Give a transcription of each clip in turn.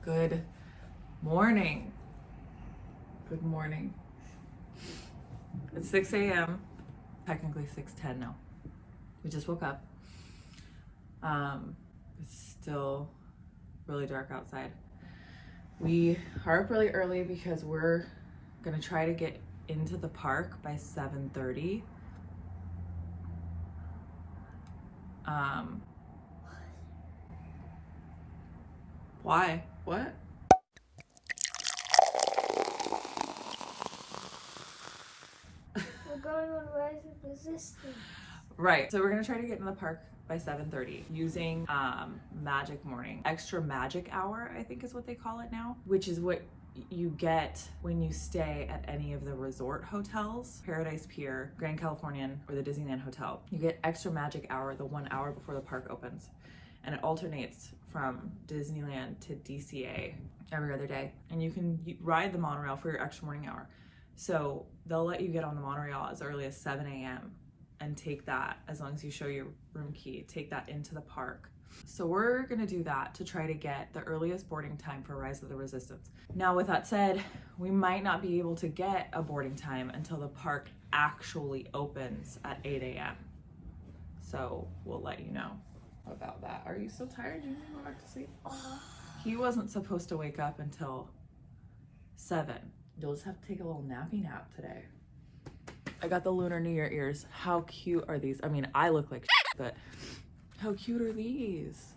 Good morning. Good morning. It's 6 a.m. Technically 6:10 now. We just woke up. It's still really dark outside. We are up really early because we're gonna try to get into the park by 7:30. Why? What? We're going on Rise of Resistance. Right. So we're gonna try to get in the park by 7:30 using Magic Morning. Extra Magic Hour, I think is what they call it now, which is what you get when you stay at any of the resort hotels, Paradise Pier, Grand Californian, or the Disneyland Hotel. You get Extra Magic Hour the 1 hour before the park opens. And it alternates from Disneyland to DCA every other day. And you can ride the monorail for your extra morning hour. So they'll let you get on the monorail as early as 7 a.m. and take that, as long as you show your room key, take that into the park. So we're gonna do that to try to get the earliest boarding time for Rise of the Resistance. Now with that said, we might not be able to get a boarding time until the park actually opens at 8 a.m. So we'll let you know about that. Are you still tired? Do you want to go back to sleep? He wasn't supposed to wake up until 7. You'll just have to take a little nappy nap today. I got the Lunar New Year ears. How cute are these? I mean, I look like shit, but how cute are these?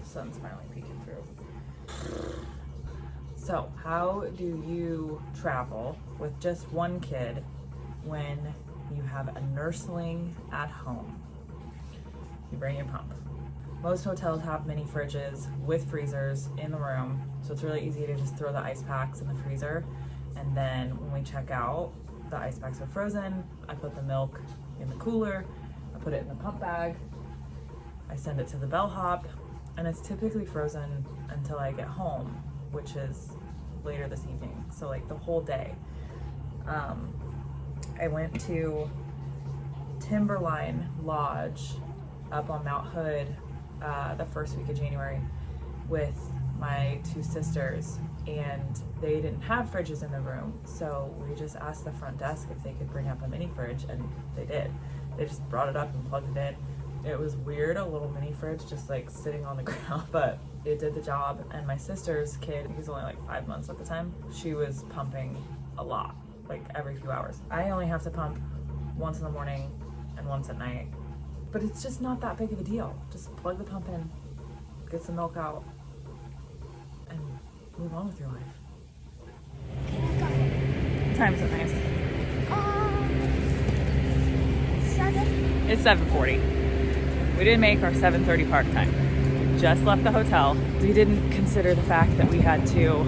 Sun's finally peeking through. So, how do you travel with just one kid when you have a nursling at home? You bring your pump. Most hotels have mini fridges with freezers in the room, so it's really easy to just throw the ice packs in the freezer. And then when we check out, the ice packs are frozen. I put the milk in the cooler. I put it in the pump bag. I send it to the bellhop. And it's typically frozen until I get home, which is later this evening. So like the whole day. I went to Timberline Lodge up on Mount Hood the first week of January with my 2 sisters, and they didn't have fridges in the room. So we just asked the front desk if they could bring up a mini fridge, and they did. They just brought it up and plugged it in. It was weird, a little mini fridge just like sitting on the ground, but it did the job. And my sister's kid, he was only like 5 months at the time, she was pumping a lot, like every few hours. I only have to pump once in the morning and once at night, but it's just not that big of a deal. Just plug the pump in, get some milk out, and move on with your life. What time is it, nice? 7. It's 7:40. We didn't make our 7:30 park time. Just left the hotel. We didn't consider the fact that we had to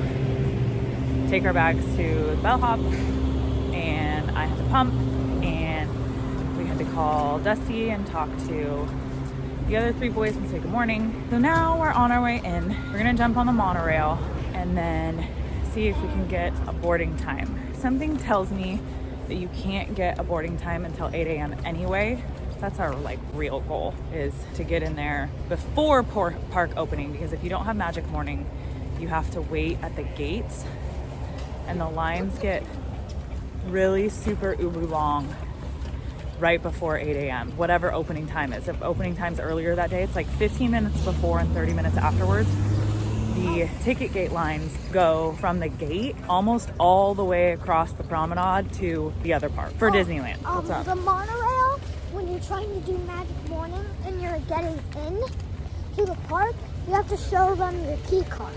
take our bags to the bellhop, and I had to pump, and we had to call Dusty and talk to the other 3 boys and say good morning. So now we're on our way in. We're gonna jump on the monorail and then see if we can get a boarding time. Something tells me that you can't get a boarding time until 8 a.m. anyway. That's our like real goal, is to get in there before park opening, because if you don't have Magic Morning, you have to wait at the gates, and the lines get really super uber long right before 8 a.m. whatever opening time is. If opening time's earlier that day, it's like 15 minutes before and 30 minutes afterwards. The ticket gate lines go from the gate almost all the way across the promenade to the other park for Disneyland. What's up? The monorail, when you're trying to do Magic Morning and you're getting in to the park, you have to show them your key card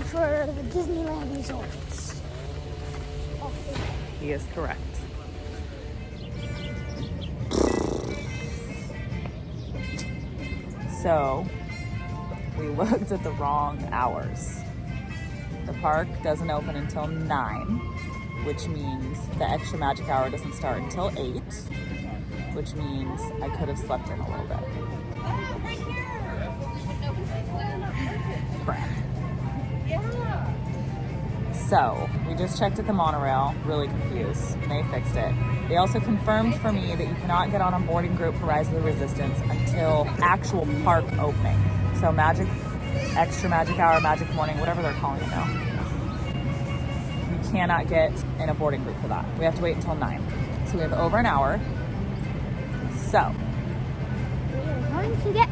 for the Disneyland Resorts. He is correct. So we looked at the wrong hours. The park doesn't open until 9, which means the extra magic hour doesn't start until 8, which means I could have slept in a little bit. Crap. So, we just checked at the monorail, really confused, and they fixed it. They also confirmed for me that you cannot get on a boarding group for Rise of the Resistance until actual park opening. So extra magic hour, magic morning, whatever they're calling it now. You cannot get in a boarding group for that. We have to wait until 9. So we have over an hour. So, we're going to get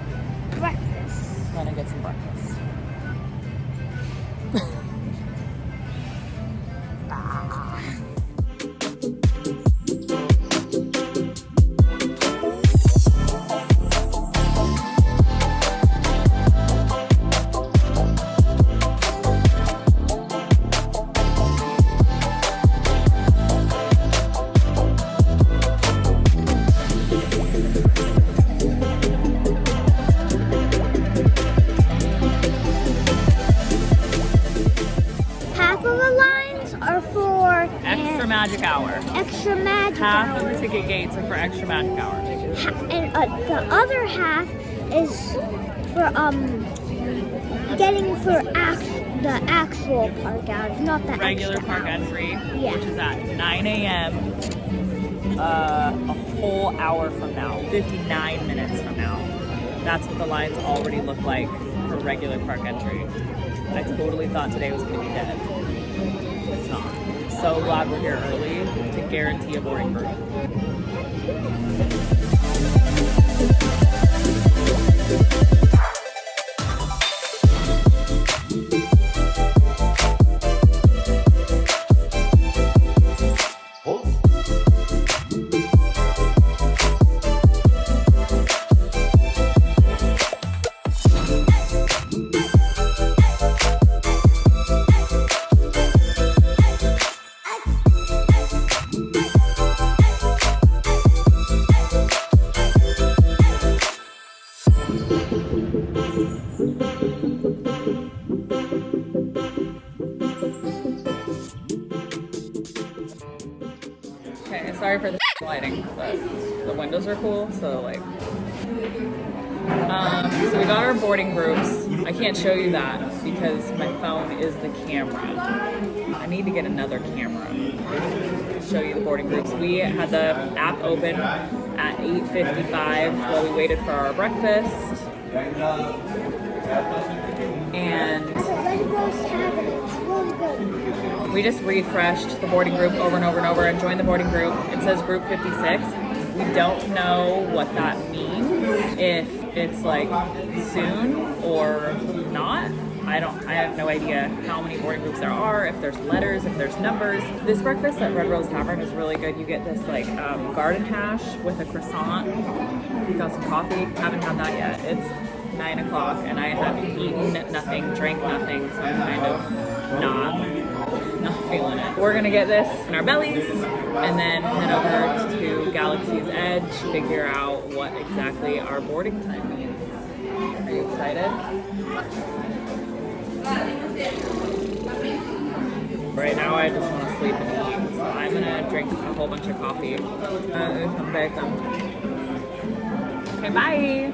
breakfast. I'm gonna get some breakfast. Magic hour. Extra magic half hour. Half of the ticket gates are for extra magic hour. And the other half is for getting for the actual park hours, not the regular extra park hours. entry, yeah. Which is at 9 a.m. A whole hour from now, 59 minutes from now. That's what the lines already look like for regular park entry. I totally thought today was going to be dead. It's not. So glad we're here early to guarantee a boarding group. Okay, sorry for the lighting, but the windows are cool, so like, so we got our boarding groups. I can't show you that because my phone is the camera. I need to get another camera to show you the boarding groups. We had the app open at 8:55 while we waited for our breakfast. And we just refreshed the boarding group over and over and over and joined the boarding group. It says group 56. We don't know what that means, if it's like soon or not. I have no idea how many boarding groups there are, if there's letters, if there's numbers. This breakfast at Red Rose Tavern is really good. You get this like garden hash with a croissant. We got some coffee. Haven't had that yet. It's 9 o'clock and I have eaten nothing, drank nothing, so I'm kind of not feeling it. We're gonna get this in our bellies and then head over to Galaxy's Edge, figure out what exactly our boarding time means. Are you excited? Right now I just want to sleep and eat, so I'm gonna drink a whole bunch of coffee. Come back. Okay, bye!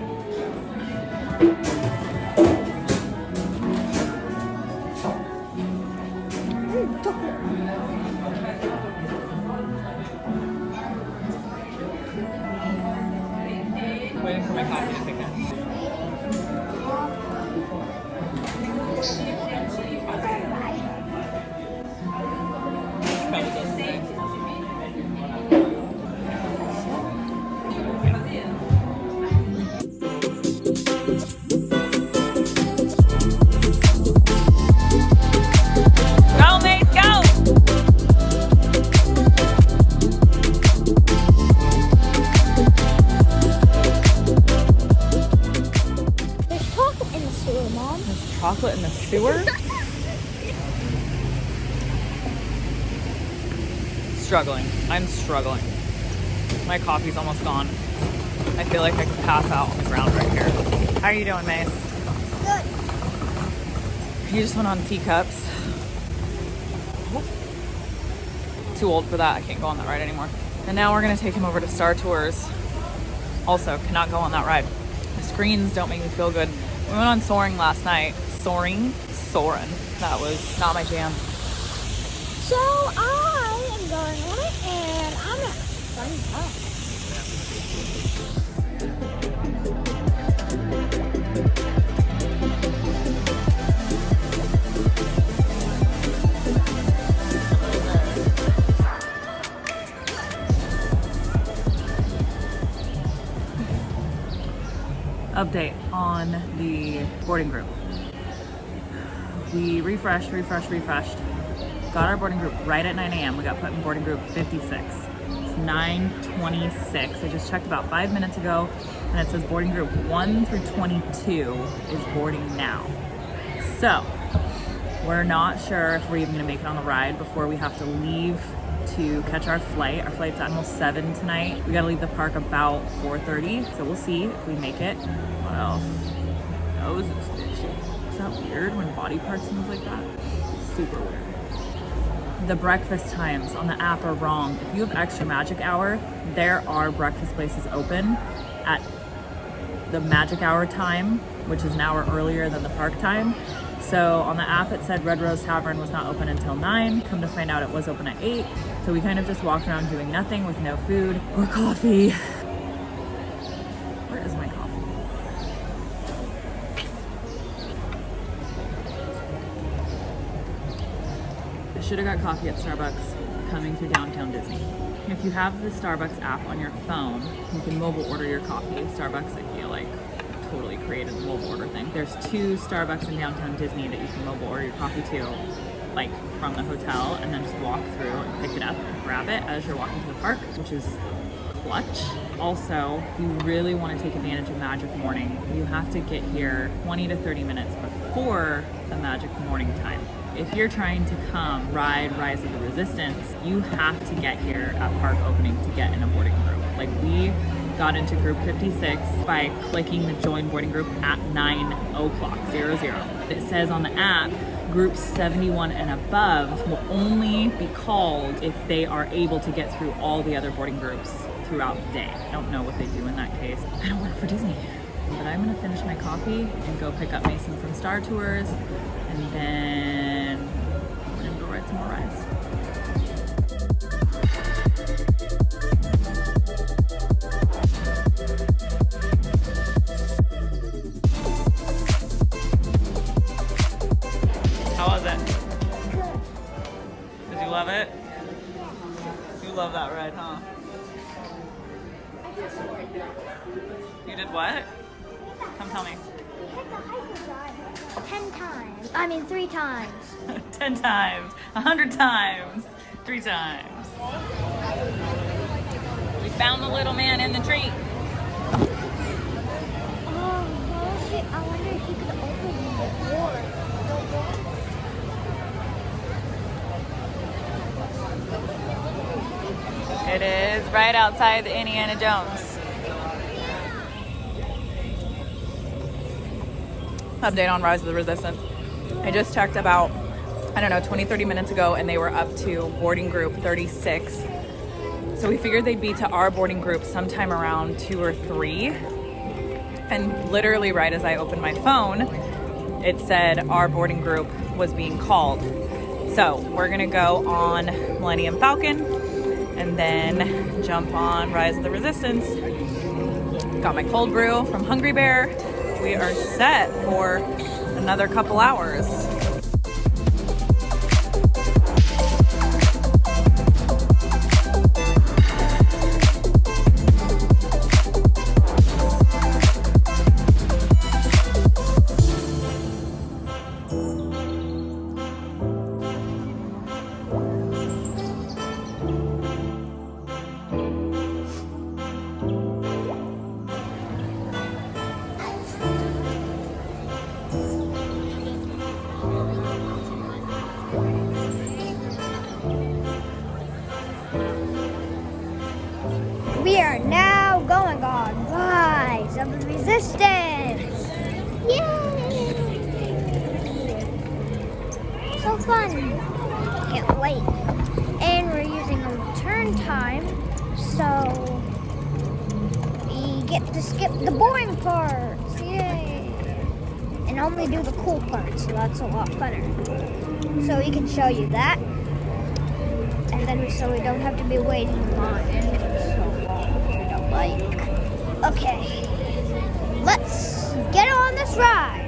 Waiting for my coffee to kick in. Probably does the same. Go, mates, go! There's chocolate in the sewer, Mom. There's chocolate in the sewer? Struggling. I'm struggling. My coffee's almost gone. I feel like I could pass out on the ground right here. How are you doing, Mace? Good. You just went on teacups. too old for that. I can't go on that ride anymore. And now we're gonna take him over to Star Tours. Also, cannot go on that ride. The screens don't make me feel good. We went on Soaring last night. Soaring? Soarin'. That was not my jam. So I am going on it, and I'm gonna fun up. Update on the boarding group. We refreshed. Got our boarding group right at 9 a.m. We got put in boarding group 56. It's 9:26. I just checked about 5 minutes ago, and it says boarding group 1 through 22 is boarding now. So we're not sure if we're even gonna make it on the ride before we have to leave to catch our flight. Our flight's at almost 7 tonight. We gotta leave the park about 4:30, so we'll see if we make it. What else? Nose is itchy. Is that weird when body parts move like that? Super weird. The breakfast times on the app are wrong. If you have extra magic hour, there are breakfast places open at the magic hour time, which is an hour earlier than the park time. So on the app it said Red Rose Tavern was not open until 9. Come to find out it was open at 8. So we kind of just walked around doing nothing with no food or coffee. Where is my coffee? I should have got coffee at Starbucks coming through downtown Disney. If you have the Starbucks app on your phone, you can mobile order your coffee. Starbucks, I feel like, totally created the mobile order thing. There's 2 Starbucks in downtown Disney that you can mobile order your coffee to, like from the hotel, and then just walk through and pick it up and grab it as you're walking to the park, which is clutch. Also, if you really want to take advantage of Magic Morning, you have to get here 20 to 30 minutes before the Magic Morning time. If you're trying to come ride Rise of the Resistance, you have to get here at park opening to get in a boarding group. Like, we got into group 56 by clicking the join boarding group at 9:00. It says on the app, groups 71 and above will only be called if they are able to get through all the other boarding groups throughout the day. I don't know what they do in that case. I don't work for Disney. But I'm gonna finish my coffee and go pick up Mason from Star Tours, and then we're gonna go ride some more rides. How was it? Good. Did you love it? You love that ride, huh? You did what? Come tell me. 10 times. I mean 3 times. 10 times, 100 times, 3 times. We found the little man in the tree. Oh, I wonder if you could open the door. It is right outside the Indiana Jones. Update on Rise of the Resistance. I just checked about, 20-30 minutes ago, and they were up to boarding group 36. So we figured they'd be to our boarding group sometime around 2 or 3. And literally right as I opened my phone, it said our boarding group was being called. So we're gonna go on Millennium Falcon and then jump on Rise of the Resistance. Got my cold brew from Hungry Bear. We are set for another couple hours. We are now going on Rise of the Resistance. Yay! So fun. Can't wait. And we're using boring time, so we get to skip the boring parts. Yay! And only do the cool parts, so that's a lot funner. So we can show you that. And then so we don't have to be waiting in line so long. We don't like. Okay. Let's get on this ride.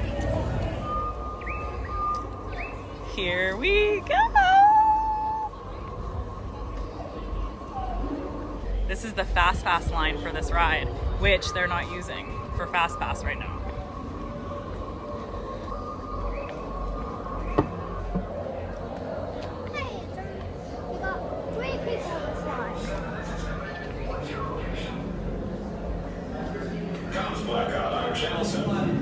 Here we go. This is the Fast Pass line for this ride, which they're not using for Fast Pass right now. Hey, we got 3 people on this line. Comes blackout on our channel 7.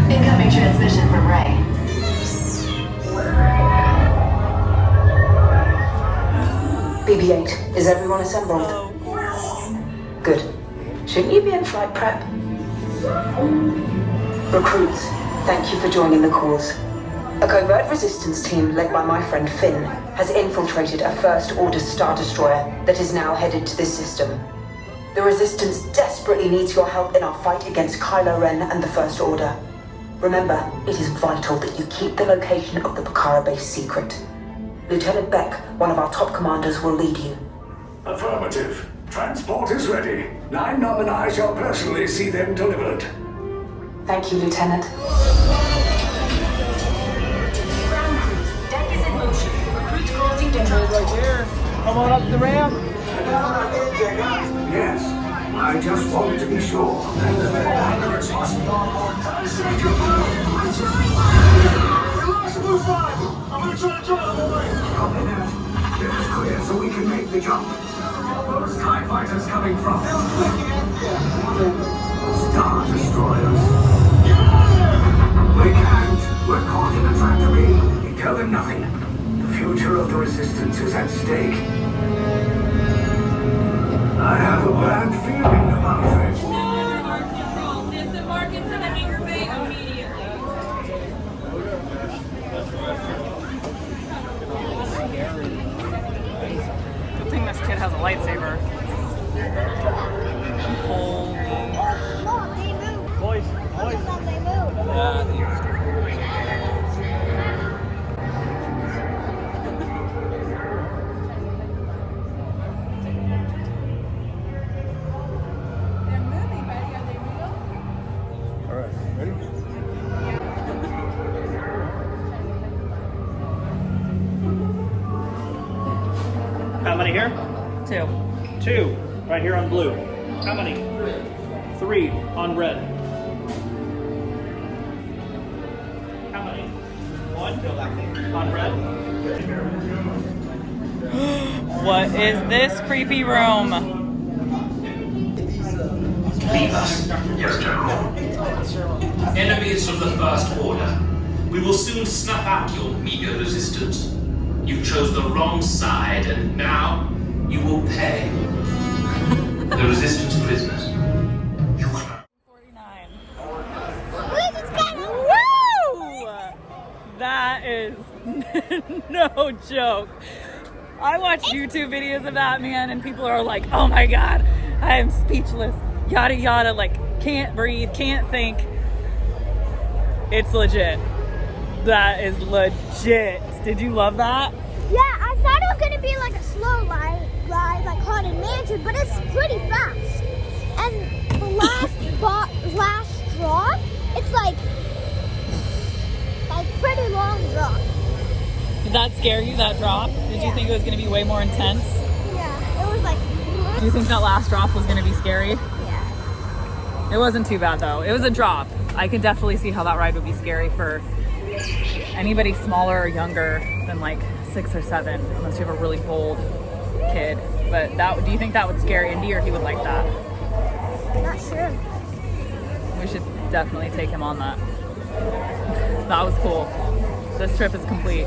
Incoming transmission from Ray. BB-8, is everyone assembled? Good. Shouldn't you be in flight prep? Recruits, thank you for joining the cause. A covert resistance team led by my friend Finn has infiltrated a First Order Star Destroyer that is now headed to this system. The Resistance desperately needs your help in our fight against Kylo Ren and the First Order. Remember, it is vital that you keep the location of the Bakara base secret. Lieutenant Beck, one of our top commanders, will lead you. Affirmative. Transport is ready. 9 Num and I shall personally see them delivered. Thank you, Lieutenant. Ground crews, deck is in motion. Recruits crossing to transport. Right here. Come on up the ramp. Yes, I just wanted to be sure. I'm gonna try to drive away. Copy that. It is clear so we can make the jump. Those TIE fighters coming from Star Destroyers. We can't. We're caught in a tractor beam. You tell them nothing. The future of the Resistance is at stake. I have a bad feeling about it. Disembark into the hangar bay immediately. Good thing this kid has a lightsaber. Holy. Mom, they move. Voice. They move. All right, ready? How many here? 2. 2. Right here on blue. How many? 3 on red. How many? 1 on red. What is this creepy room? Leave us. Yes, General. Enemies of the First Order. We will soon snuff out your meager resistance. You chose the wrong side, and now you will pay. The Resistance prisoners. 49. We just got it. Woo! That is no joke. I watch YouTube videos of that, man, and people are like, oh my god, I am speechless. Yada yada, like, can't breathe, can't think. It's legit. That is legit. Did you love that? Yeah, I thought it was gonna be like a slow ride like Haunted Mansion, but it's pretty fast. And the last drop, it's like pretty long drop. Did that scare you, that drop? Did you think it was going to be way more intense? Yeah, it was like. Do you think that last drop was going to be scary? Yeah. It wasn't too bad though. It was a drop. I could definitely see how that ride would be scary for anybody smaller or younger than like 6 or 7, unless you have a really bold kid. But that, do you think that would scare Indy, or he would like that? Not sure. We should definitely take him on that. That was cool. This trip is complete.